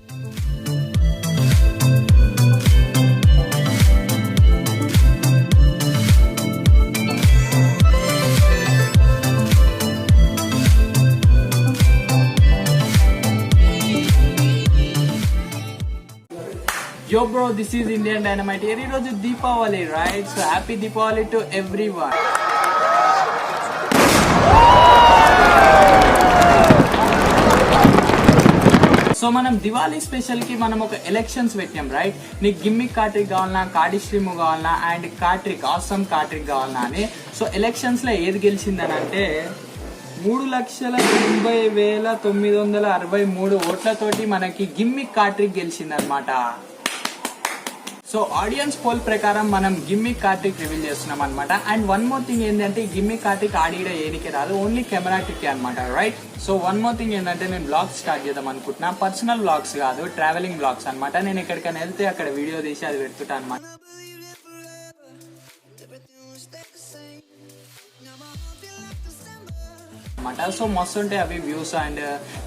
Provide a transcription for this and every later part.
Yo bro, this is Indian Dynamite. Here is Deepavali, right? So happy Deepavali to everyone. So మనం Diwali special కి మనం ఒక elections పెట్టాం, right? నీకు gimmick కార్ట్రిక్ కావాలన్నా, కార్డి స్ట్రీమ్ కావాలన్నా అండ్ కార్ట్రిక్ ఆసమ్ కార్ట్రిక్ కావాలన్నా అని. సో ఎలక్షన్స్ లో ఏది గెలిచిందని అంటే 3,90,963 ఓట్లతోటి మనకి గిమ్మిక్ కార్ట్రిక్ గెలిచిందనమాట. సో ఆడియన్స్ పోల్ ప్రకారం మనం గిమ్మిక్ కార్ట్రిక్ రివీల్ చేస్తున్నాం అనమాట. అండ్ వన్ మోర్ థింగ్ ఏంటంటే గిమ్మిక్ కార్ట్రిక్ ఆడిడ ఏడికి రాదు, ఓన్లీ కెమెరా ట్రిక్ అనమాట, right? So one more thing ఏంటంటే నేను బ్లాగ్స్ స్టార్ట్ చేద్దాం అనుకుంటున్నా. పర్సనల్ బ్లాగ్స్ కాదు, ట్రావెలింగ్ బ్లాగ్స్ అనమాట. నేను ఎక్కడికైనా వెళ్తే అక్కడ వీడియో తీసి అది పెడుతుంటా అనమాట. సో మస్తు ఉంటాయి అవి వ్యూస్ అండ్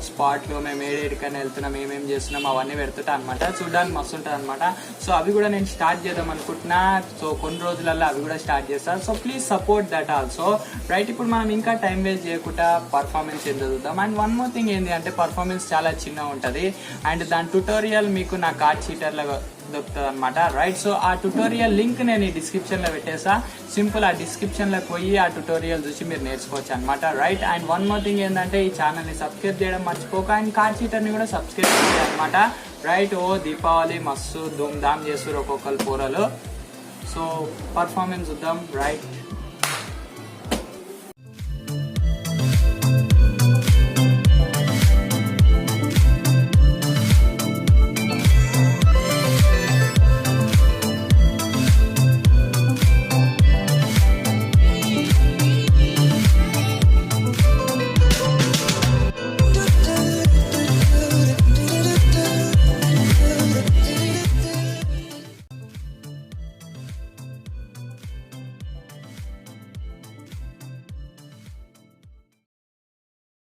స్పాట్లు, మేము ఏడేడికైనా వెళ్తున్నాం, ఏమేమి చేస్తున్నాం అవన్నీ పెడుతుంటా అనమాట. చూడడానికి మస్తు ఉంటుంది అనమాట. సో అవి కూడా నేను స్టార్ట్ చేద్దాం అనుకుంటున్నా. సో కొన్ని రోజులలో అవి కూడా స్టార్ట్ చేస్తాను. So please support that also, right? ఇప్పుడు మనం ఇంకా టైం వేస్ట్ చేయకుండా పర్ఫార్మెన్స్ ఏం చదువుతాం. అండ్ వన్ మోర్ థింగ్ ఏంటి అంటే పర్ఫార్మెన్స్ చాలా చిన్నగా ఉంటుంది అండ్ దాని ట్యూటోరియల్ మీకు నా కార్డ్ షీటర్లో దొరుకుతుంది అనమాట, రైట్? సో ఆ ట్యూటోరియల్ లింక్ నేను ఈ డిస్క్రిప్షన్ లో పెట్టేసా. సింపుల్ ఆ డిస్క్రిప్షన్ లోకి పోయి ఆ ట్యూటోరియల్ చూసి మీరు నేర్చుకోవచ్చు అనమాట, right? And one more thing ఏంటంటే ఈ ఛానల్ ని సబ్స్క్రైబ్ చేయడం మర్చిపోక అండ్ కార్డ్ షీటర్ ని కూడా సబ్స్క్రైబ్ చేయాలి అనమాట, రైట్? ఓ దీపావళి మస్తు ధూమ్ ధామ్ చేస్తారు ఒక్కొక్కరు పోరలు. సో పర్ఫార్మెన్స్ చూద్దాం, రైట్?